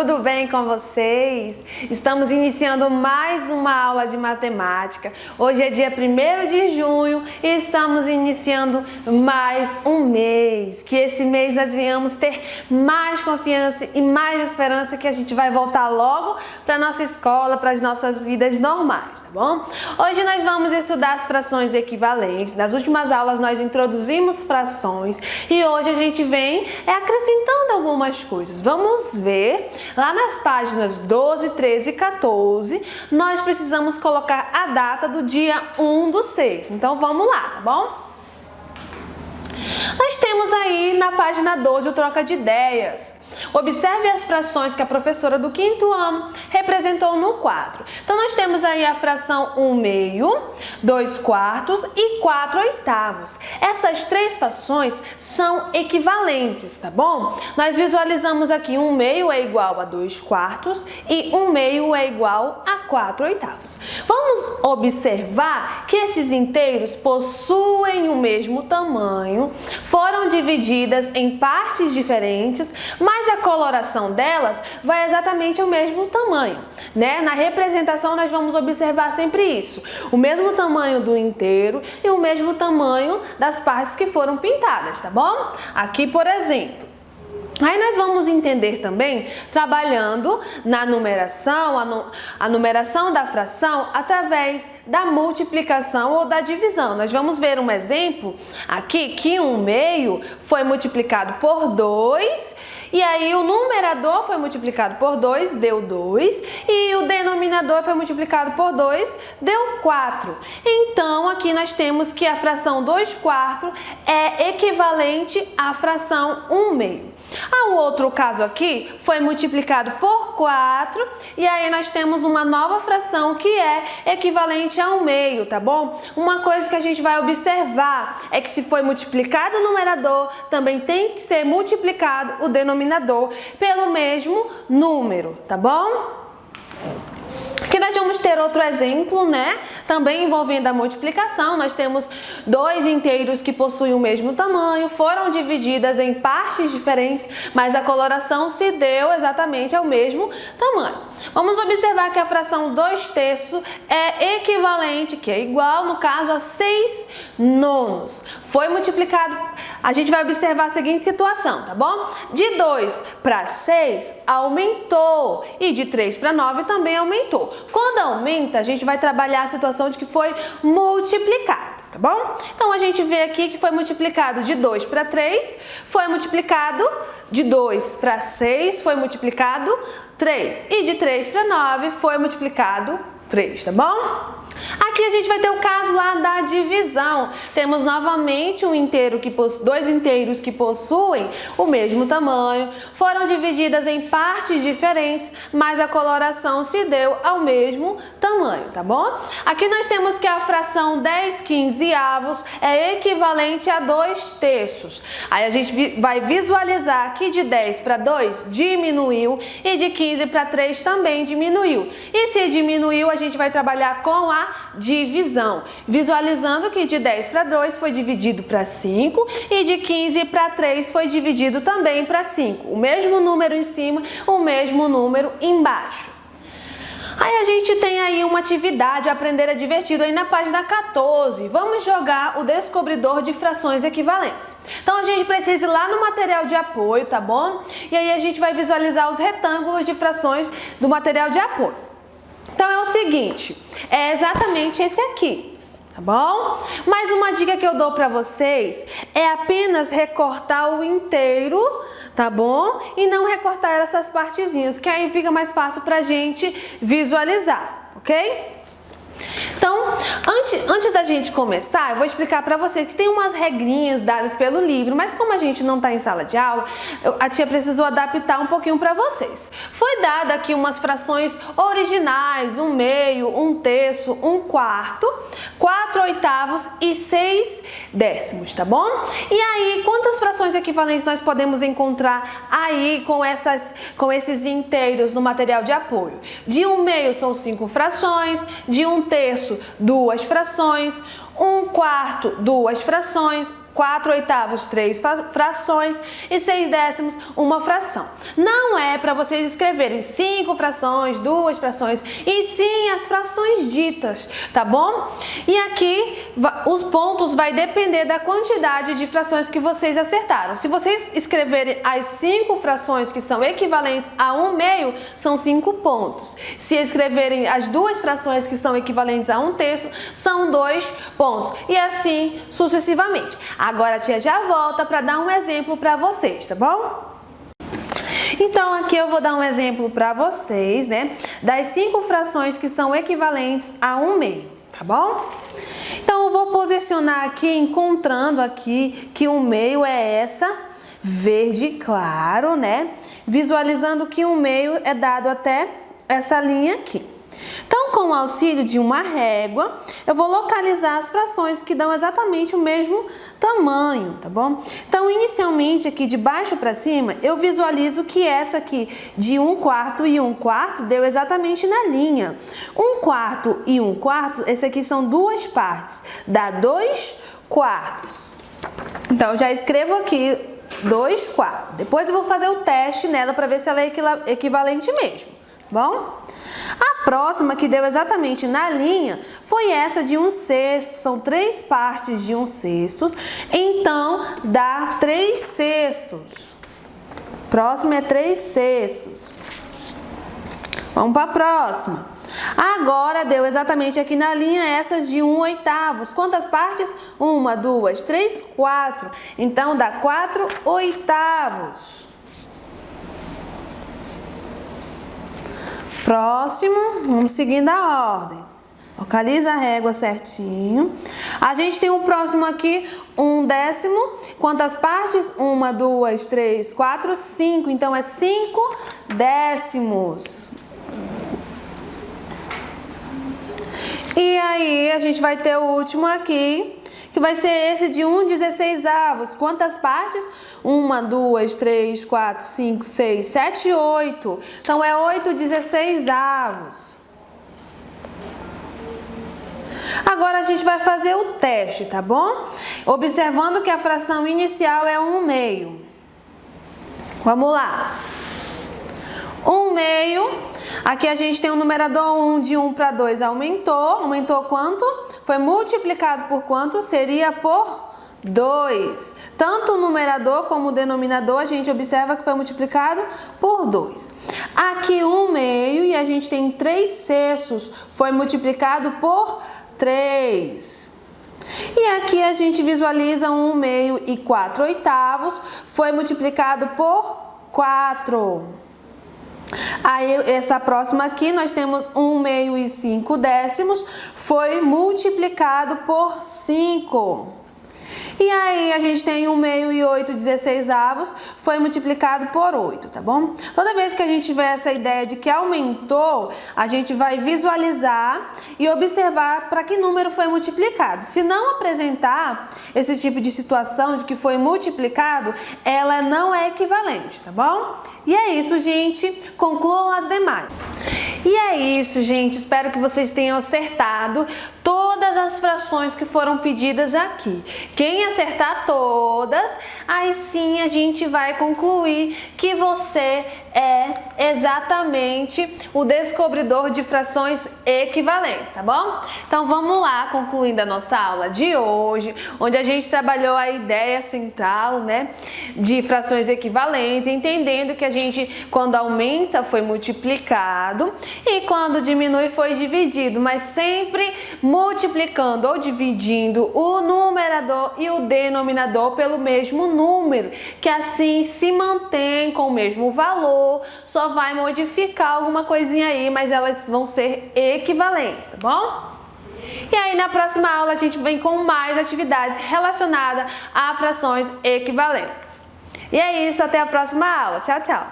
tudo bem com vocês? Estamos iniciando mais uma aula de matemática. Hoje é dia 1º de junho e estamos iniciando mais um mês. Que esse mês nós venhamos ter mais confiança e mais esperança que a gente vai voltar logo para a nossa escola, para as nossas vidas normais, tá bom? Hoje nós vamos estudar as frações equivalentes. Nas últimas aulas nós introduzimos frações e hoje a gente vem acrescentando algumas coisas. Vamos ver, lá nas páginas 12, 13 e 14, nós precisamos colocar a data do dia 1/6. Então vamos lá, tá bom? Nós temos aí na página 12 o troca de ideias. Observe as frações que a professora do 5º ano representou no quadro. Então, nós temos aí a fração 1/2, 2/4 e 4/8. Essas três frações são equivalentes, tá bom? Nós visualizamos aqui 1/2 é igual a 2/4 e 1/2 é igual a 4/8. Vamos observar que esses inteiros possuem o mesmo tamanho, foram divididas em partes diferentes, mas a coloração delas vai exatamente ao mesmo tamanho, né? Na representação nós vamos observar sempre isso, o mesmo tamanho do inteiro e o mesmo tamanho das partes que foram pintadas, tá bom? Aqui, por exemplo, aí nós vamos entender também trabalhando na numeração, a numeração da fração através da multiplicação ou da divisão. Nós vamos ver um exemplo aqui que 1/2 foi multiplicado por 2 e aí o numerador foi multiplicado por 2, deu 2 e o denominador foi multiplicado por 2, deu 4. Então aqui nós temos que a fração 2/4 é equivalente à fração 1/2. O outro caso aqui foi multiplicado por 4 e aí nós temos uma nova fração que é equivalente a 1/2, tá bom? Uma coisa que a gente vai observar é que se foi multiplicado o numerador, também tem que ser multiplicado o denominador pelo mesmo número, tá bom? Aqui nós vamos ter outro exemplo, né? Também envolvendo a multiplicação. Nós temos dois inteiros que possuem o mesmo tamanho, foram divididas em partes diferentes, mas a coloração se deu exatamente ao mesmo tamanho. Vamos observar que a fração 2/3 é equivalente, que é igual, no caso, a 6/9. Foi multiplicado, a gente vai observar a seguinte situação, tá bom? De 2 para 6 aumentou e de 3 para 9 também aumentou. Quando aumenta, a gente vai trabalhar a situação de que foi multiplicado, tá bom? Então, a gente vê aqui que foi multiplicado de 2 para 3, foi multiplicado de 2 para 6, foi multiplicado 3. E de 3 para 9 foi multiplicado 3, tá bom? Aqui a gente vai ter o caso lá da divisão. Temos novamente dois inteiros que possuem o mesmo tamanho, foram divididas em partes diferentes, mas a coloração se deu ao mesmo tamanho, tá bom? Aqui nós temos que a fração 10/15 é equivalente a 2/3. Aí a gente vai visualizar que de 10 para 2 diminuiu e de 15 para 3 também diminuiu. E se diminuiu, a gente vai trabalhar com a divisão, visualizando que de 10 para 2 foi dividido para 5 e de 15 para 3 foi dividido também para 5. O mesmo número em cima, o mesmo número embaixo. Aí a gente tem aí uma atividade, aprender é divertido, aí na página 14. Vamos jogar o descobridor de frações equivalentes. Então a gente precisa ir lá no material de apoio, tá bom? E aí a gente vai visualizar os retângulos de frações do material de apoio. Então é o seguinte, é exatamente esse aqui, tá bom? Mas uma dica que eu dou para vocês é apenas recortar o inteiro, tá bom? E não recortar essas partezinhas, que aí fica mais fácil pra gente visualizar, ok? Então, antes da gente começar, eu vou explicar para vocês que tem umas regrinhas dadas pelo livro, mas como a gente não está em sala de aula, a tia precisou adaptar um pouquinho para vocês. Foi dada aqui umas frações originais, 1/2, 1/3, 1/4, 4/8 e 6/10, tá bom? E aí, quantas frações equivalentes nós podemos encontrar aí com esses inteiros no material de apoio? De 1/2 são 5 frações, de 1/3 2 frações, 1/4 2 frações, 4/8, 3 frações e 6/10, uma fração. Não é para vocês escreverem 5 frações, 2 frações, e sim as frações ditas, tá bom? E aqui os pontos vai depender da quantidade de frações que vocês acertaram. Se vocês escreverem as 5 frações que são equivalentes a 1/2, são 5 pontos. Se escreverem as 2 frações que são equivalentes a 1/3, são 2 pontos. E assim sucessivamente. Agora a tia já volta para dar um exemplo para vocês, tá bom? Então aqui eu vou dar um exemplo para vocês, né? Das 5 frações que são equivalentes a 1/2, tá bom? Então eu vou posicionar aqui, encontrando aqui que 1/2 é essa, verde claro, né? Visualizando que 1/2 é dado até essa linha aqui. Então, com o auxílio de uma régua, eu vou localizar as frações que dão exatamente o mesmo tamanho, tá bom? Então, inicialmente, aqui de baixo para cima, eu visualizo que essa aqui de 1/4 e 1/4 deu exatamente na linha. 1/4 e 1/4, esse aqui são 2 partes, dá 2/4. Então, eu já escrevo aqui 2/4. Depois eu vou fazer o teste nela para ver se ela é equivalente mesmo, tá bom? A próxima, que deu exatamente na linha, foi essa de 1/6. São 3 partes de 1/6, então dá 3/6. Próximo é 3/6. Vamos para a próxima. Agora deu exatamente aqui na linha essas de 1/8. Quantas partes? 1, 2, 3, 4. Então dá 4/8. Próximo, vamos seguindo a ordem. Localiza a régua certinho. A gente tem o próximo aqui, 1/10. Quantas partes? 1, 2, 3, 4, 5. Então é 5/10. E aí a gente vai ter o último aqui, que vai ser esse de 1/16. Quantas partes? 1, 2, 3, 4, 5, 6, 7, 8. Então é 8/16. Agora a gente vai fazer o teste, tá bom? Observando que a fração inicial é 1/2. Vamos lá. 1/2. Aqui a gente tem o numerador 1, de 1 para 2 aumentou. Aumentou quanto? Foi multiplicado por quanto? Seria por 2. Tanto o numerador como o denominador a gente observa que foi multiplicado por 2. Aqui 1/2 e a gente tem 3/6. Foi multiplicado por 3. E aqui a gente visualiza 1/2 e 4/8. Foi multiplicado por 4. Aí, essa próxima aqui, nós temos 1/2 e 5/10, foi multiplicado por 5. E aí, a gente tem 1/2 e 8/16, foi multiplicado por 8, tá bom? Toda vez que a gente tiver essa ideia de que aumentou, a gente vai visualizar e observar para que número foi multiplicado. Se não apresentar esse tipo de situação de que foi multiplicado, ela não é equivalente, tá bom? E é isso, gente. Concluam as demais. E é isso, gente. Espero que vocês tenham acertado todas as frações que foram pedidas aqui. Quem acertar todas, aí sim a gente vai concluir que você é exatamente o descobridor de frações equivalentes, tá bom? Então vamos lá, concluindo a nossa aula de hoje, onde a gente trabalhou a ideia central, né, de frações equivalentes, entendendo que a gente, quando aumenta, foi multiplicado e quando diminui, foi dividido, mas sempre multiplicando ou dividindo o numerador e o denominador pelo mesmo número, que assim se mantém com o mesmo valor, só vai modificar alguma coisinha aí, mas elas vão ser equivalentes, tá bom? E aí na próxima aula a gente vem com mais atividades relacionadas a frações equivalentes. E é isso, até a próxima aula. Tchau, tchau!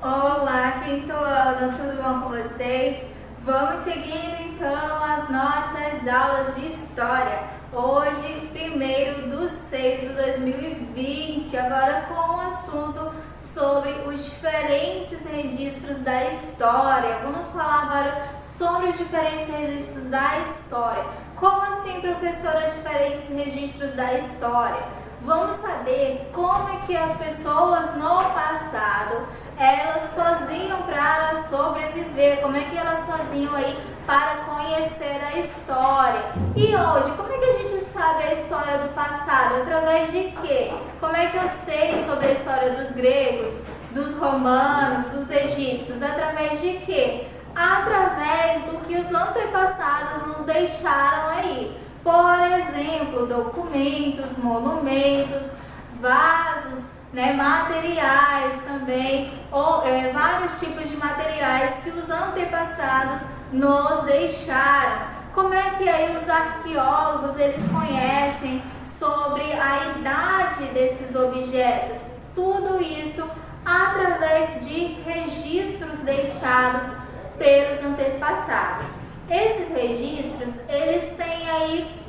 Olá, quinto ano, tudo bom com vocês? Vamos seguindo então as nossas aulas de História. Hoje, 1º de 6 de 2020, agora com o assunto sobre os os diferentes registros da história. Vamos falar agora sobre os diferentes registros da história. Como assim, professora, diferentes registros da história? Vamos saber como é que as pessoas no passado elas faziam para sobreviver, como é que elas faziam aí para conhecer a história. E hoje, como é que a gente sabe a história do passado? Através de quê? Como é que eu sei sobre a história dos gregos, dos romanos, dos egípcios? Através de quê? Através do que os antepassados nos deixaram aí. Por exemplo, documentos, monumentos, vasos, materiais também, ou vários tipos de materiais que os antepassados nos deixaram. Como é que aí os arqueólogos eles conhecem sobre a idade desses objetos? Tudo isso através de registros deixados pelos antepassados. Esses registros, eles têm aí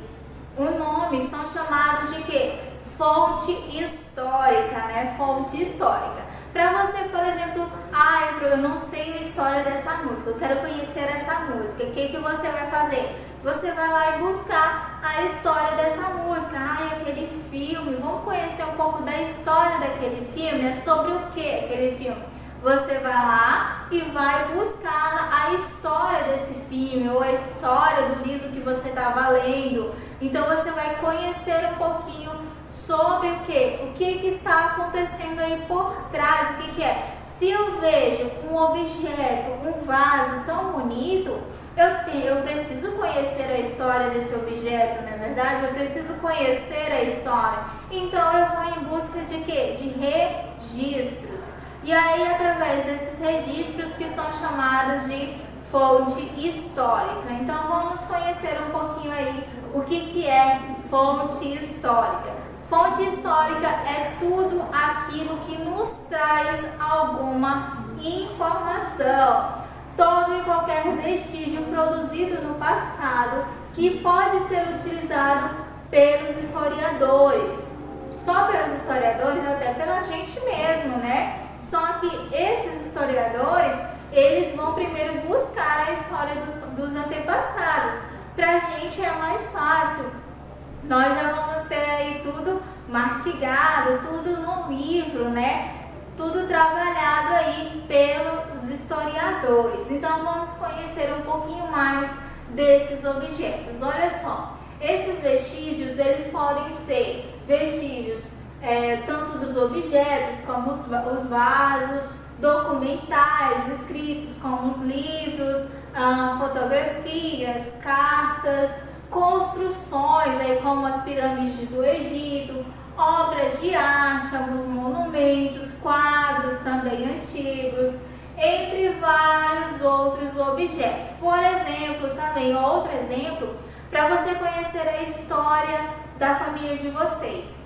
um nome, são chamados de quê? Fonte histórica, Fonte histórica. Para você, por exemplo, eu não sei a história dessa música, eu quero conhecer essa música. O que você vai fazer? Você vai lá e buscar a história dessa música. Aquele filme, vamos conhecer um pouco da história daquele filme. É sobre o que aquele filme? Você vai lá e vai buscar a história desse filme ou a história do livro que você estava lendo. Então você vai conhecer um pouquinho sobre o que? O que está acontecendo aí por trás, o que é? Se eu vejo um objeto, um vaso tão bonito, eu preciso conhecer a história desse objeto, não é verdade? Eu preciso conhecer a história. Então eu vou em busca de quê? De registros. E aí, através desses registros que são chamados de fonte histórica. Então vamos conhecer um pouquinho aí o que é fonte histórica. Fonte histórica é tudo aquilo que nos traz alguma informação. Todo e qualquer vestígio produzido no passado que pode ser utilizado pelos historiadores. Só pelos historiadores, até pela gente mesmo, Só que esses historiadores, eles vão primeiro buscar a história dos antepassados. Pra gente é mais fácil. Nós já vamos ter aí tudo mastigado, tudo no livro, Tudo trabalhado aí pelos historiadores. Então vamos conhecer um pouquinho mais desses objetos. Olha só, esses vestígios, eles podem ser vestígios tanto dos objetos como os vasos, documentais, escritos como os livros, fotografias, cartas, construções aí como as pirâmides do Egito, obras de arte, alguns monumentos, quadros também antigos, entre vários outros objetos. Por exemplo, também outro exemplo, para você conhecer a história da família de vocês.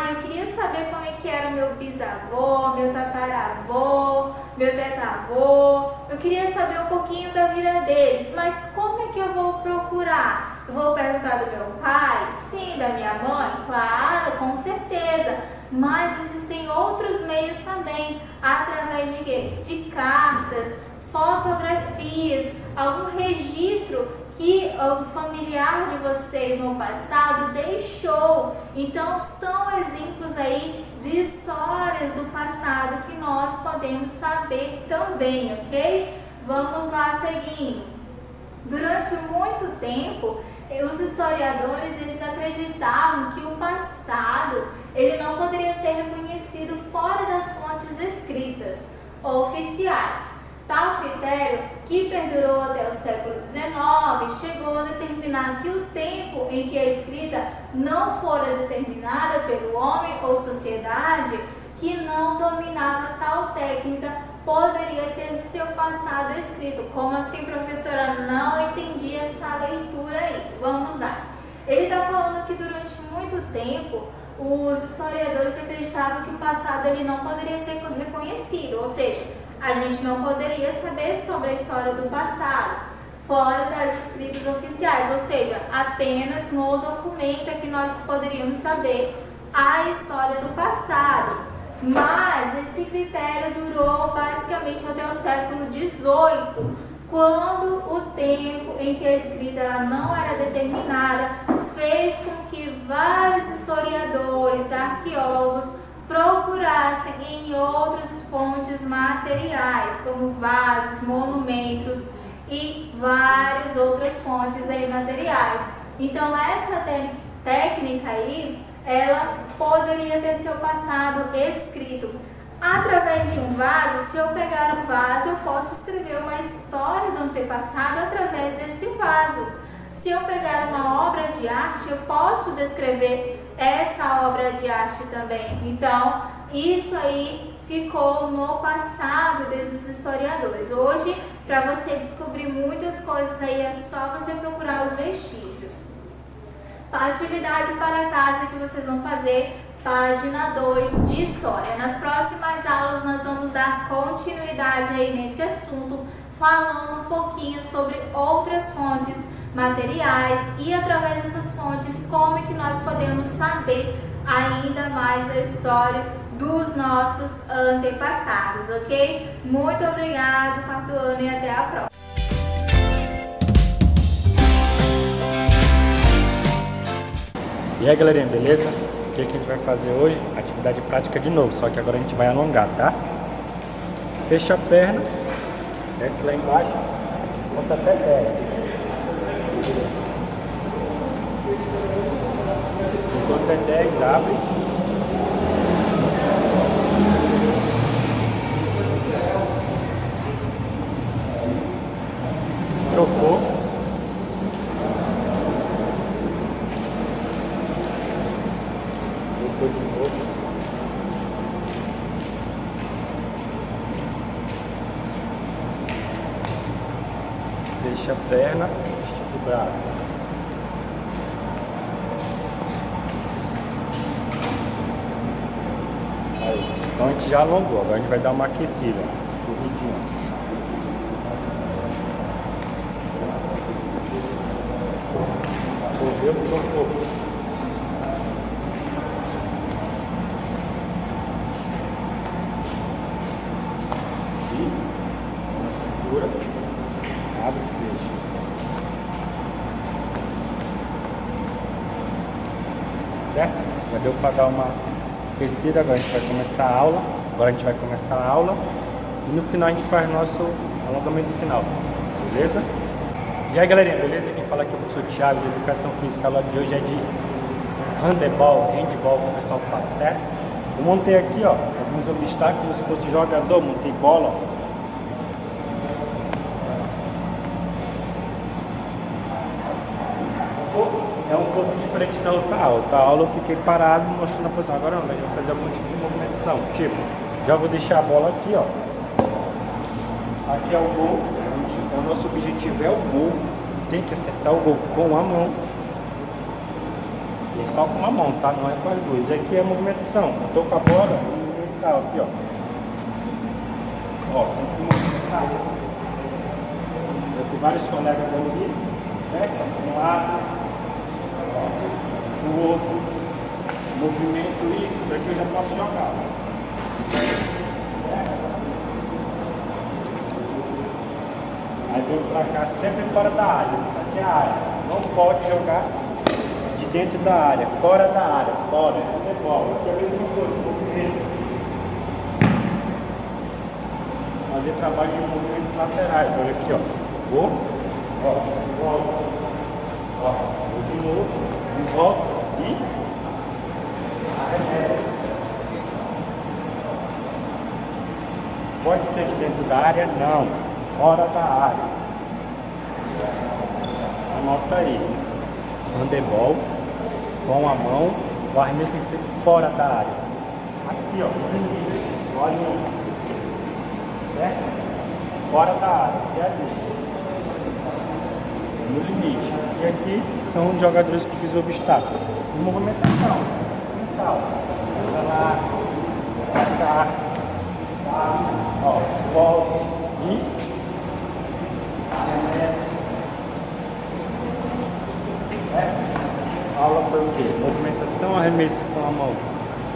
Eu queria saber como é que era o meu bisavô, meu tataravô, meu tetavô. Eu queria saber um pouquinho da vida deles, mas como é que eu vou procurar? Eu vou perguntar do meu pai? Sim, da minha mãe? Claro, com certeza. Mas existem outros meios também, através de quê? De cartas, fotografias, algum registro que o familiar de vocês no passado deixou. Então são exemplos aí de histórias do passado que nós podemos saber também, ok? Vamos lá seguindo. Durante muito tempo, os historiadores eles acreditavam que o passado ele não poderia ser reconhecido fora das fontes escritas oficiais. Tal critério, que perdurou até o século XIX, chegou a determinar que o tempo em que a escrita não fora determinada pelo homem ou sociedade que não dominava tal técnica poderia ter seu passado escrito. Como assim, professora? Não entendi essa leitura aí. Vamos lá. Ele está falando que durante muito tempo os historiadores acreditavam que o passado ele não poderia ser reconhecido, ou seja, a gente não poderia saber sobre a história do passado fora das escritas oficiais, ou seja, apenas no documento é que nós poderíamos saber a história do passado. Mas esse critério até o século XVIII, quando o tempo em que a escrita ela não era determinada fez com que vários historiadores, arqueólogos procurassem em outras fontes materiais, como vasos, monumentos e várias outras fontes aí materiais. Então essa técnica aí, ela poderia ter seu passado escrito. Através de um vaso, se eu pegar um vaso, eu posso escrever uma história do antepassado através desse vaso. Se eu pegar uma obra de arte, eu posso descrever essa obra de arte também. Então, isso aí ficou no passado desses historiadores. Hoje, para você descobrir muitas coisas aí, é só você procurar os vestígios. A atividade para casa que vocês vão fazer, página 2 de História. Nas próximas aulas nós vamos dar continuidade aí nesse assunto, falando um pouquinho sobre outras fontes materiais e através dessas fontes como é que nós podemos saber ainda mais a história dos nossos antepassados, ok? Muito obrigado, quarto ano, e até a próxima. E aí, galerinha, beleza? O que a gente vai fazer hoje? Atividade prática de novo, só que agora a gente vai alongar, tá? Fecha a perna, desce lá embaixo, conta até 10. Conta até 10, abre. Trocou. Trocou de novo. Fecha a perna, estica o braço. Aí. Então a gente já alongou, agora a gente vai dar uma aquecida. Corridinho. Correu, trocou. E na cintura, abre e fecha. Certo? Já deu para dar uma aquecida, agora a gente vai começar a aula. Agora a gente vai começar a aula e no final a gente faz nosso alongamento final. Beleza? E aí, galerinha, beleza? Quem fala aqui é o professor Thiago de Educação Física. A aula de hoje é de handebol, handball, que o pessoal fala, certo? Eu montei aqui, ó, alguns obstáculos, se fosse jogador, montei bola, ó. É um pouco diferente da outra aula. Outra aula eu fiquei parado mostrando a posição. Agora não, a gente vai fazer algum tipo de movimentação. Tipo, já vou deixar a bola aqui, ó. Aqui é o gol. O nosso objetivo é o gol. Tem que acertar o gol com a mão. E só com uma mão, tá? Não é com as duas. Aqui é a movimentação. Eu tô com a bola e tá aqui, ó. Ó, tem que movimentar. Eu tenho vários colegas ali, certo? Um lado, o outro, movimento e daqui eu já posso jogar. Aí vem pra cá sempre fora da área. Isso aqui é a área. Não pode jogar de dentro da área, fora da área, fora. É bola. Aqui é a mesma coisa, movimento. Fazer trabalho de movimentos laterais. Olha aqui, ó. Vou, ó, volta. Ó, vou de novo, e volta e arremessa. Pode ser de dentro da área? Não. Fora da área. Anota aí. Handebol com a mão. O arremesso tem que ser fora da área. Aqui, ó. Olha certo? Fora da área. E ali. No limite. E aqui são os jogadores que fizeram o obstáculo. E movimentação. Então, anda lá, pra cá, tá, ó, volta e arremessa. Certo? A aula foi o quê? Movimentação, arremesso com a mão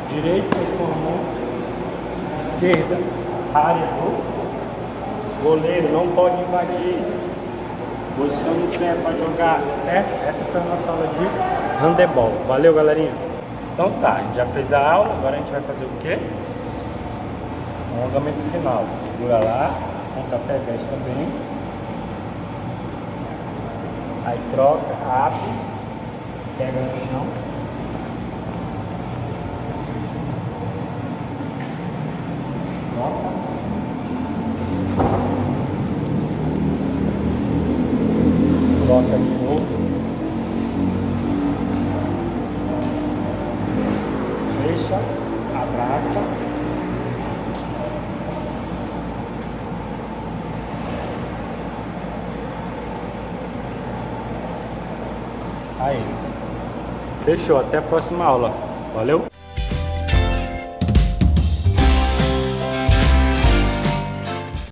direita e com a mão esquerda. Área do Goleiro não pode invadir. Posiciona o pé para jogar, certo? Essa foi a nossa aula de handebol. Valeu, galerinha? Então tá, a gente já fez a aula, agora a gente vai fazer o quê? Alongamento final. Segura lá, pontapé desce também. Aí troca, abre, pega no chão. Troca. Troca de novo. Fecha, abraça. Aí. Fechou, até a próxima aula. Valeu?